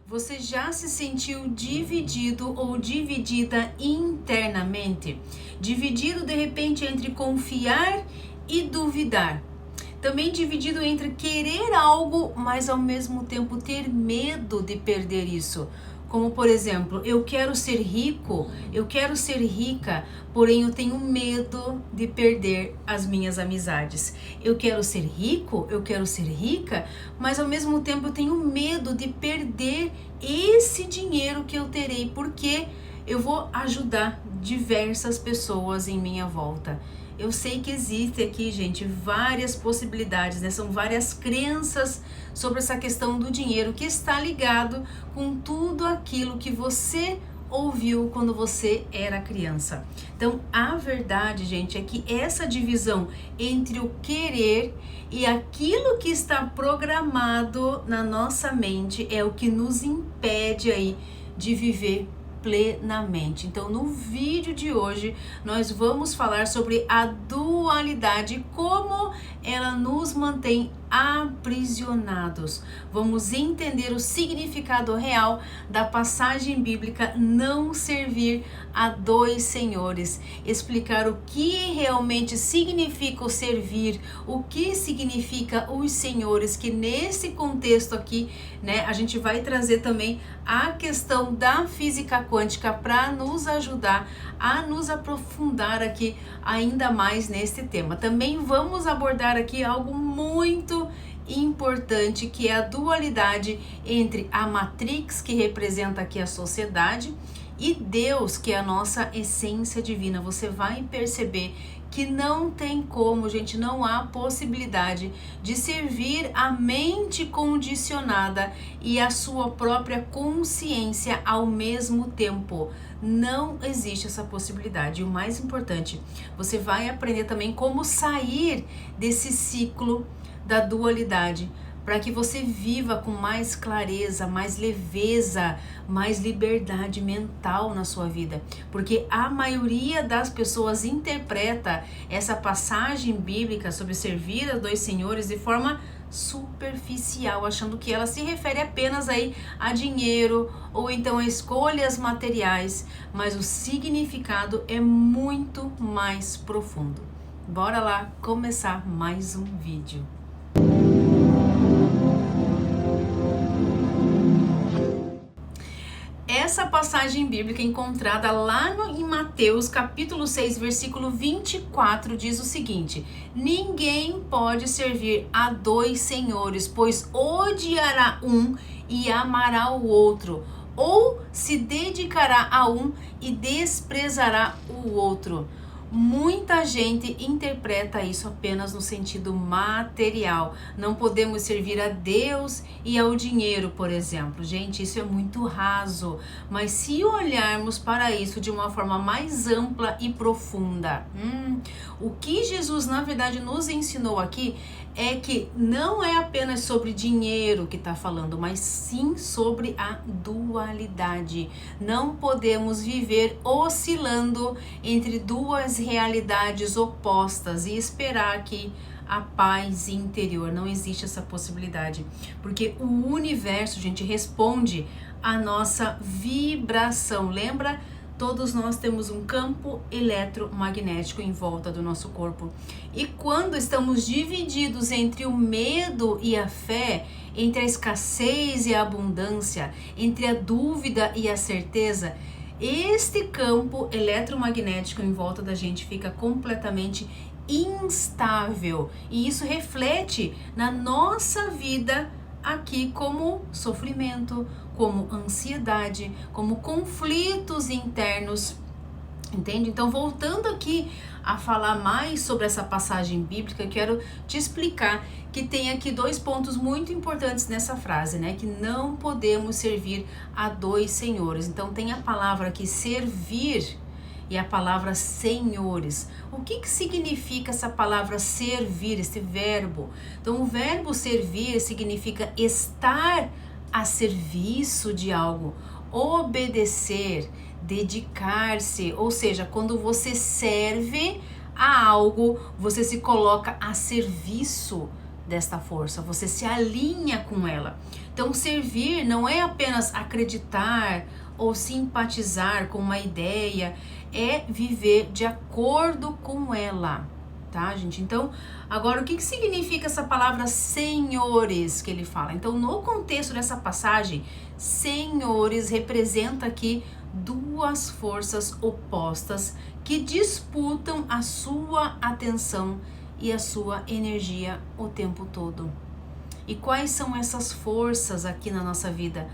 Você já se sentiu dividido ou dividida internamente? Dividido de repente entre confiar e duvidar. Também dividido entre querer algo, mas ao mesmo tempo ter medo de perder isso. Como por exemplo, eu quero ser rico, eu quero ser rica, porém eu tenho medo de perder as minhas amizades. Eu quero ser rico, eu quero ser rica, mas ao mesmo tempo eu tenho medo de perder esse dinheiro que eu terei, porque eu vou ajudar diversas pessoas em minha volta. Eu sei que existe aqui, gente, várias possibilidades, né? São várias crenças sobre essa questão do dinheiro que está ligado com tudo aquilo que você ouviu quando você era criança. Então, a verdade, gente, é que essa divisão entre o querer e aquilo que está programado na nossa mente é o que nos impede aí de viver plenamente. Então, no vídeo de hoje, nós vamos falar sobre a dualidade, como ela nos mantém aprisionados. Vamos entender o significado real da passagem bíblica não servir a dois senhores, explicar o que realmente significa o servir, o que significa os senhores, que nesse contexto aqui, né, a gente vai trazer também a questão da física quântica para nos ajudar a nos aprofundar aqui ainda mais neste tema. Também vamos abordar aqui algo muito importante, que é a dualidade entre a Matrix, que representa aqui a sociedade, e Deus, que é a nossa essência divina. Você vai perceber que não tem como, gente, não há possibilidade de servir a mente condicionada e a sua própria consciência ao mesmo tempo. Não existe essa possibilidade. E o mais importante, você vai aprender também como sair desse ciclo da dualidade, para que você viva com mais clareza, mais leveza, mais liberdade mental na sua vida. Porque a maioria das pessoas interpreta essa passagem bíblica sobre servir a dois senhores de forma superficial, achando que ela se refere apenas aí a dinheiro ou então a escolhas materiais, mas o significado é muito mais profundo. Bora lá começar mais um vídeo. Essa passagem bíblica encontrada lá em Mateus capítulo 6, versículo 24, diz o seguinte: ninguém pode servir a dois senhores, pois odiará um e amará o outro, ou se dedicará a um e desprezará o outro. Muita gente interpreta isso apenas no sentido material. Não podemos servir a Deus e ao dinheiro, por exemplo. Gente, isso é muito raso. Mas se olharmos para isso de uma forma mais ampla e profunda, o que Jesus, na verdade, nos ensinou aqui é que não é apenas sobre dinheiro que está falando, mas sim sobre a dualidade. Não podemos viver oscilando entre duas realidades opostas e esperar que a paz interior. Não existe essa possibilidade, porque o universo, gente, responde à nossa vibração. Lembra? Todos nós temos um campo eletromagnético em volta do nosso corpo. E quando estamos divididos entre o medo e a fé, entre a escassez e a abundância, entre a dúvida e a certeza, este campo eletromagnético em volta da gente fica completamente instável. E isso reflete na nossa vida aqui como sofrimento, como ansiedade, como conflitos internos, entende? Então, voltando aqui a falar mais sobre essa passagem bíblica, eu quero te explicar que tem aqui dois pontos muito importantes nessa frase, né? Que não podemos servir a dois senhores. Então, tem a palavra aqui servir e a palavra senhores. O que significa essa palavra servir, esse verbo? Então, o verbo servir significa estar a serviço de algo, obedecer, dedicar-se, ou seja, quando você serve a algo, você se coloca a serviço desta força, você se alinha com ela. Então, servir não é apenas acreditar ou simpatizar com uma ideia, é viver de acordo com ela, tá, gente? Então, agora, o que significa essa palavra senhores que ele fala? Então, no contexto dessa passagem, senhores representa aqui duas forças opostas que disputam a sua atenção e a sua energia o tempo todo. E quais são essas forças aqui na nossa vida?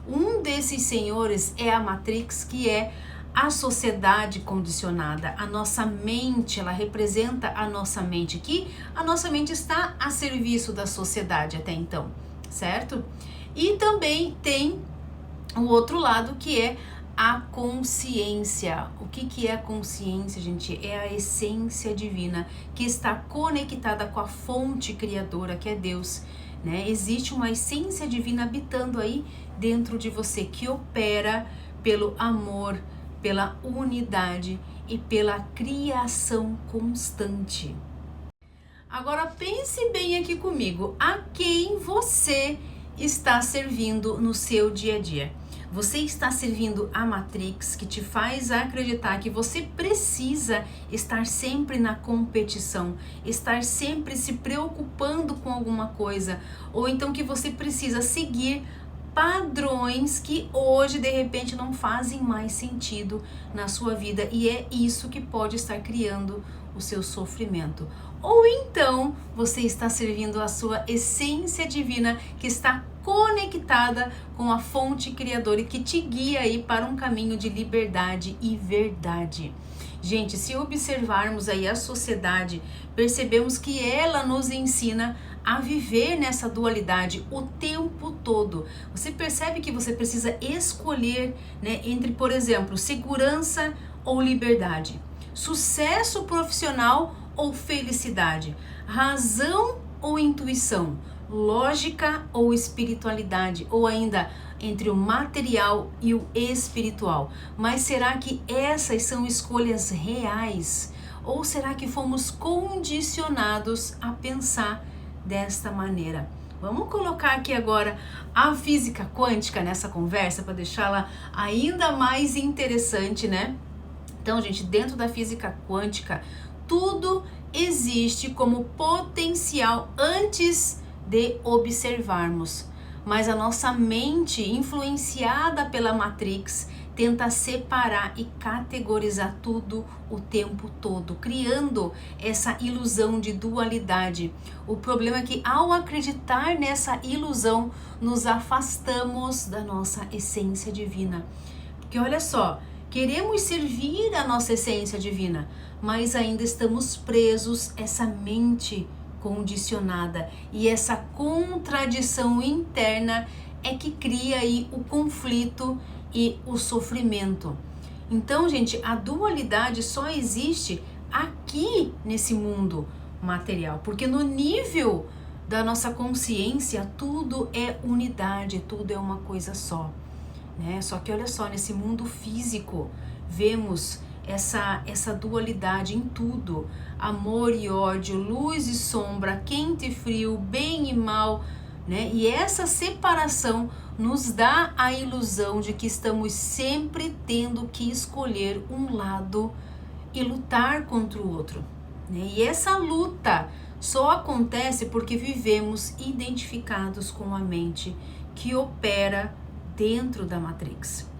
Um desses senhores é a Matrix, que é a sociedade condicionada. A nossa mente, ela representa a nossa mente, que a nossa mente está a serviço da sociedade até então, certo? E também tem o outro lado, que é a consciência. O que é a consciência, gente? É a essência divina que está conectada com a fonte criadora, que é Deus, né? Existe uma essência divina habitando aí dentro de você, que opera pelo amor, pela unidade e pela criação constante. Agora pense bem aqui comigo, a quem você está servindo no seu dia a dia? Você está servindo a Matrix, que te faz acreditar que você precisa estar sempre na competição, estar sempre se preocupando com alguma coisa, ou então que você precisa seguir padrões que hoje de repente não fazem mais sentido na sua vida, e é isso que pode estar criando o seu sofrimento. Ou então você está servindo a sua essência divina, que está conectada com a fonte criadora e que te guia aí para um caminho de liberdade e verdade. Gente, se observarmos aí a sociedade, percebemos que ela nos ensina a viver nessa dualidade o tempo todo. Você percebe que você precisa escolher, né, entre, por exemplo, segurança ou liberdade, sucesso profissional ou felicidade, razão ou intuição, lógica ou espiritualidade, ou ainda entre o material e o espiritual. Mas será que essas são escolhas reais? Ou será que fomos condicionados a pensar desta maneira? Vamos colocar aqui agora a física quântica nessa conversa para deixá-la ainda mais interessante, né? Então, gente, dentro da física quântica, tudo existe como potencial antes de observarmos, mas a nossa mente, influenciada pela Matrix, tenta separar e categorizar tudo o tempo todo, criando essa ilusão de dualidade. O problema é que, ao acreditar nessa ilusão, nos afastamos da nossa essência divina. Porque olha só, queremos servir a nossa essência divina, mas ainda estamos presos a essa mente condicionada, e essa contradição interna é que cria aí o conflito e o sofrimento. Então, gente, a dualidade só existe aqui nesse mundo material, porque no nível da nossa consciência tudo é unidade, tudo é uma coisa só, né? Só que olha só, nesse mundo físico vemos essa dualidade em tudo, amor e ódio, luz e sombra, quente e frio, bem e mal, né? E essa separação nos dá a ilusão de que estamos sempre tendo que escolher um lado e lutar contra o outro, né? E essa luta só acontece porque vivemos identificados com a mente que opera dentro da Matrix.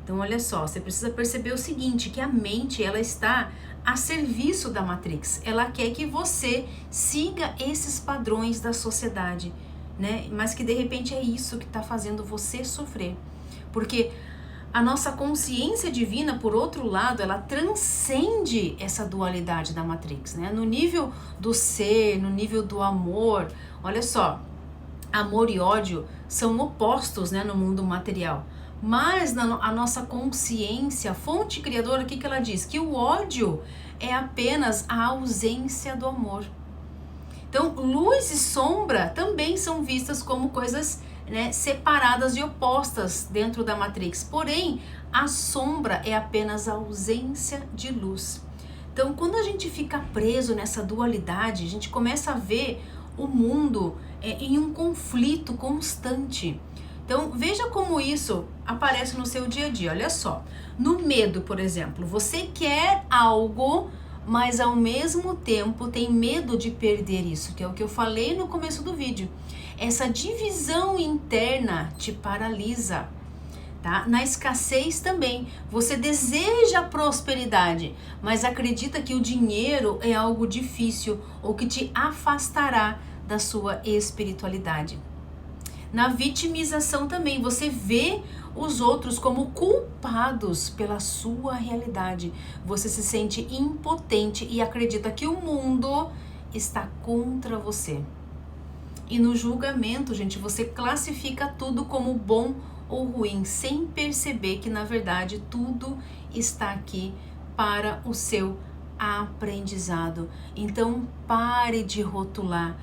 Então, olha só, você precisa perceber o seguinte, que a mente, ela está a serviço da Matrix. Ela quer que você siga esses padrões da sociedade, né? Mas que de repente é isso que está fazendo você sofrer. Porque a nossa consciência divina, por outro lado, ela transcende essa dualidade da Matrix, né? No nível do ser, no nível do amor, olha só, amor e ódio são opostos, né, no mundo material. Mas a nossa consciência, a fonte criadora, o que ela diz? Que o ódio é apenas a ausência do amor. Então, luz e sombra também são vistas como coisas, né, separadas e opostas dentro da Matrix. Porém, a sombra é apenas a ausência de luz. Então, quando a gente fica preso nessa dualidade, a gente começa a ver o mundo em um conflito constante. Então, veja como isso aparece no seu dia a dia. Olha só, no medo, por exemplo, você quer algo, mas ao mesmo tempo tem medo de perder isso, que é o que eu falei no começo do vídeo. Essa divisão interna te paralisa. Tá? Na escassez também, você deseja prosperidade, mas acredita que o dinheiro é algo difícil ou que te afastará da sua espiritualidade. Na vitimização também, você vê os outros como culpados pela sua realidade. Você se sente impotente e acredita que o mundo está contra você. E no julgamento, gente, você classifica tudo como bom ou ruim, sem perceber que, na verdade, tudo está aqui para o seu aprendizado. Então, pare de rotular,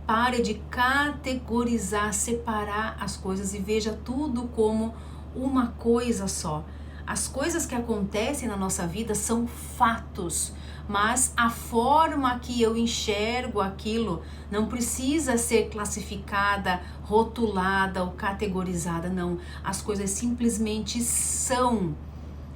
pare de categorizar, separar as coisas e veja tudo como uma coisa só. As coisas que acontecem na nossa vida são fatos, mas a forma que eu enxergo aquilo não precisa ser classificada, rotulada ou categorizada, não. As coisas simplesmente são.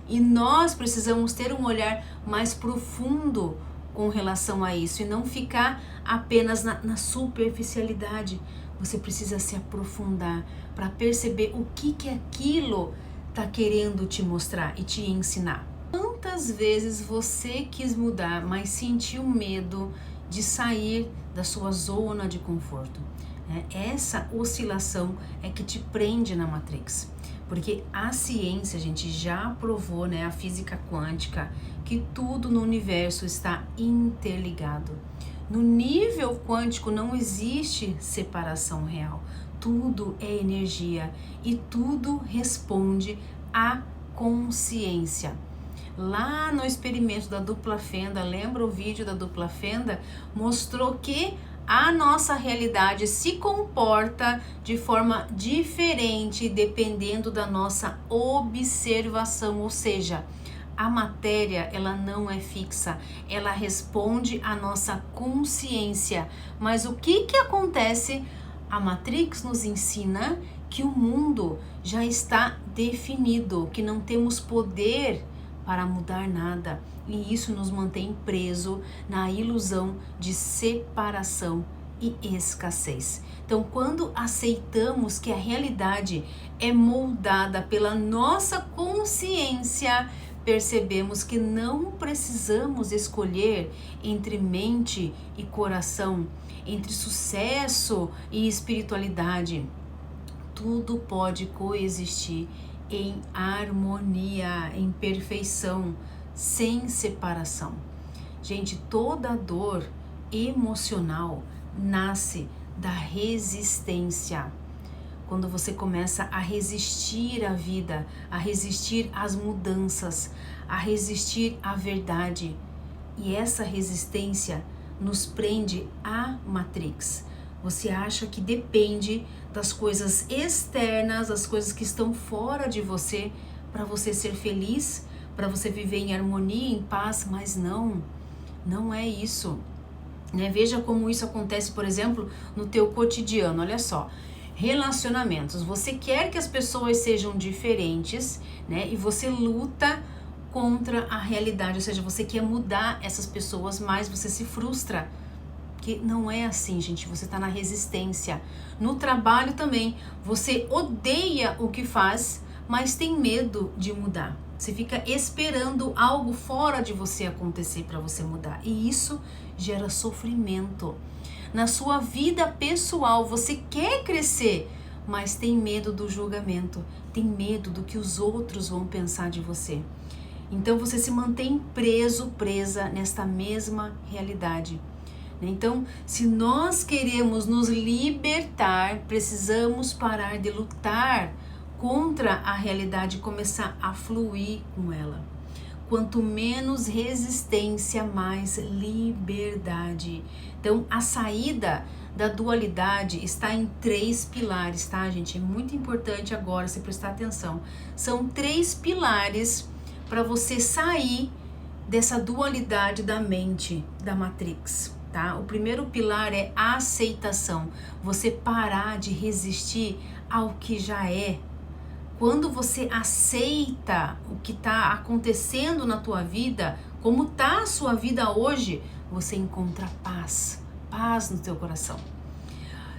E nós precisamos ter um olhar mais profundo com relação a isso e não ficar apenas na superficialidade. Você precisa se aprofundar para perceber o que aquilo está querendo te mostrar e te ensinar. Quantas vezes você quis mudar, mas sentiu medo de sair da sua zona de conforto? Essa oscilação é que te prende na Matrix. Porque a ciência, gente, já provou, a física quântica, que tudo no universo está interligado. No nível quântico não existe separação real. Tudo é energia e tudo responde à consciência. Lá no experimento da dupla fenda, lembra o vídeo da dupla fenda? Mostrou que a nossa realidade se comporta de forma diferente dependendo da nossa observação, ou seja, a matéria ela não é fixa, ela responde à nossa consciência. Mas o que acontece? A Matrix nos ensina que o mundo já está definido, que não temos poder para mudar nada. E isso nos mantém preso na ilusão de separação e escassez. Então, quando aceitamos que a realidade é moldada pela nossa consciência, percebemos que não precisamos escolher entre mente e coração, entre sucesso e espiritualidade. Tudo pode coexistir em harmonia, em perfeição, sem separação. Gente, toda dor emocional nasce da resistência. Quando você começa a resistir à vida, a resistir às mudanças, a resistir à verdade. E essa resistência nos prende à Matrix. Você acha que depende das coisas externas, das coisas que estão fora de você, para você ser feliz, para você viver em harmonia, em paz, mas não é isso. Veja como isso acontece, por exemplo, no teu cotidiano. Olha só, relacionamentos. Você quer que as pessoas sejam diferentes, e você luta contra a realidade, ou seja, você quer mudar essas pessoas, mas você se frustra. Que não é assim, gente, você está na resistência. No trabalho também, você odeia o que faz, mas tem medo de mudar. Você fica esperando algo fora de você acontecer para você mudar. E isso gera sofrimento. Na sua vida pessoal, você quer crescer, mas tem medo do julgamento. Tem medo do que os outros vão pensar de você. Então você se mantém presa nesta mesma realidade. Então, se nós queremos nos libertar, precisamos parar de lutar contra a realidade e começar a fluir com ela. Quanto menos resistência, mais liberdade. Então, a saída da dualidade está em 3 pilares, tá, gente? É muito importante agora você prestar atenção. São 3 pilares para você sair dessa dualidade da mente, da Matrix. Tá? tá? O primeiro pilar é a aceitação. Você parar de resistir ao que já é. Quando você aceita o que está acontecendo na tua vida, como está a sua vida hoje, você encontra paz, paz no teu coração.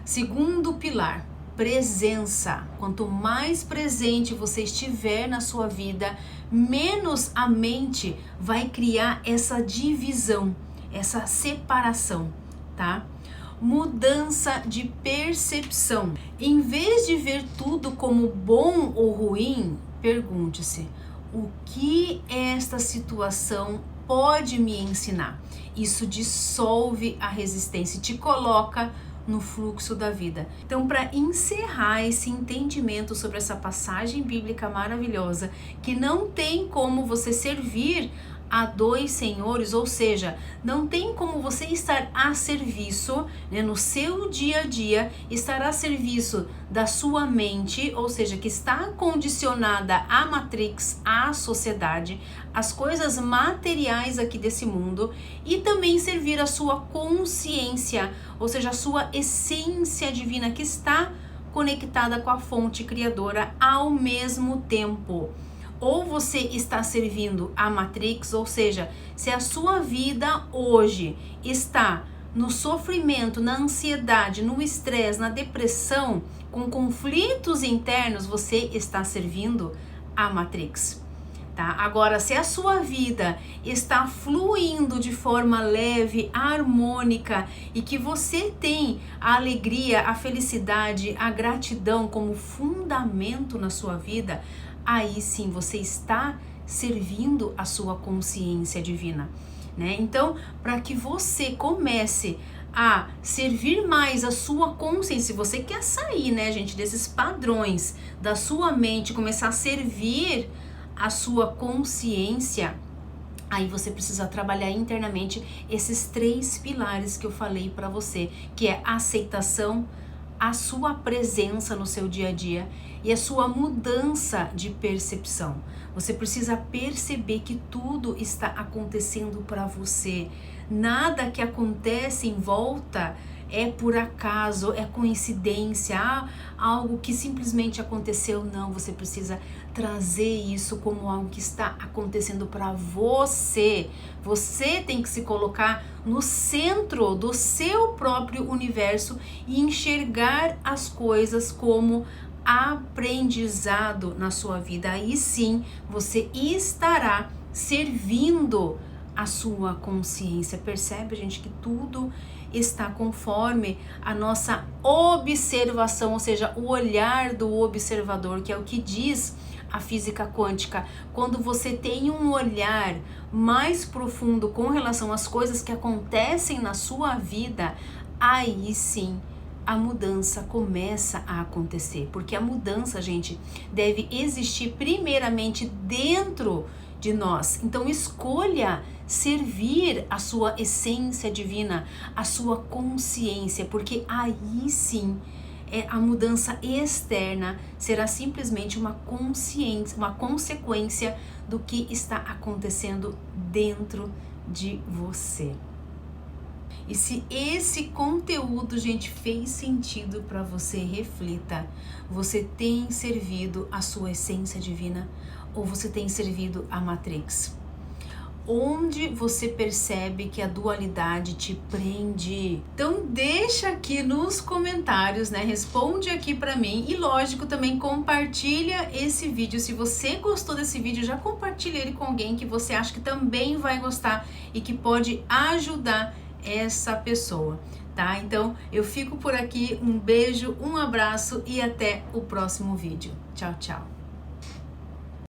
Segundo pilar, presença. Quanto mais presente você estiver na sua vida, menos a mente vai criar essa divisão, essa separação, tá? Mudança de percepção. Em vez de ver tudo como bom ou ruim, pergunte-se: o que esta situação pode me ensinar? Isso dissolve a resistência e te coloca no fluxo da vida. Então, para encerrar esse entendimento sobre essa passagem bíblica maravilhosa, que não tem como você servir a dois senhores, ou seja, não tem como você estar a serviço, né, no seu dia a dia, estar a serviço da sua mente, ou seja, que está condicionada à Matrix, à sociedade, às coisas materiais aqui desse mundo, e também servir a sua consciência, ou seja, a sua essência divina que está conectada com a fonte criadora ao mesmo tempo. Ou você está servindo a Matrix, ou seja, se a sua vida hoje está no sofrimento, na ansiedade, no estresse, na depressão, com conflitos internos, você está servindo a Matrix, tá? Agora, se a sua vida está fluindo de forma leve, harmônica e que você tem a alegria, a felicidade, a gratidão como fundamento na sua vida, aí sim você está servindo a sua consciência divina, né? Então, para que você comece a servir mais a sua consciência, se você quer sair, né, gente, desses padrões da sua mente, começar a servir a sua consciência, aí você precisa trabalhar internamente esses 3 pilares que eu falei para você, que é a aceitação, a sua presença no seu dia a dia e a sua mudança de percepção. Você precisa perceber que tudo está acontecendo para você. Nada que acontece em volta é por acaso, é coincidência, algo que simplesmente aconteceu. Não, você precisa trazer isso como algo que está acontecendo para você. Você tem que se colocar no centro do seu próprio universo e enxergar as coisas como aprendizado na sua vida. Aí sim, você estará servindo a sua consciência. Percebe, gente, que tudo está conforme a nossa observação, ou seja, o olhar do observador, que é o que diz a física quântica. Quando você tem um olhar mais profundo com relação às coisas que acontecem na sua vida, aí sim a mudança começa a acontecer, porque a mudança, gente, deve existir primeiramente dentro de nós. Então escolha servir a sua essência divina, a sua consciência, porque aí sim a mudança externa será simplesmente uma consciência, uma consequência do que está acontecendo dentro de você. E se esse conteúdo, gente, fez sentido para você, reflita. Você tem servido a sua essência divina ou você tem servido a Matrix? Onde você percebe que a dualidade te prende? Então deixa aqui nos comentários, né? Responde aqui para mim e lógico também compartilha esse vídeo. Se você gostou desse vídeo, já compartilha ele com alguém que você acha que também vai gostar e que pode ajudar essa pessoa, tá? Então eu fico por aqui, um beijo, um abraço e até o próximo vídeo. Tchau, tchau.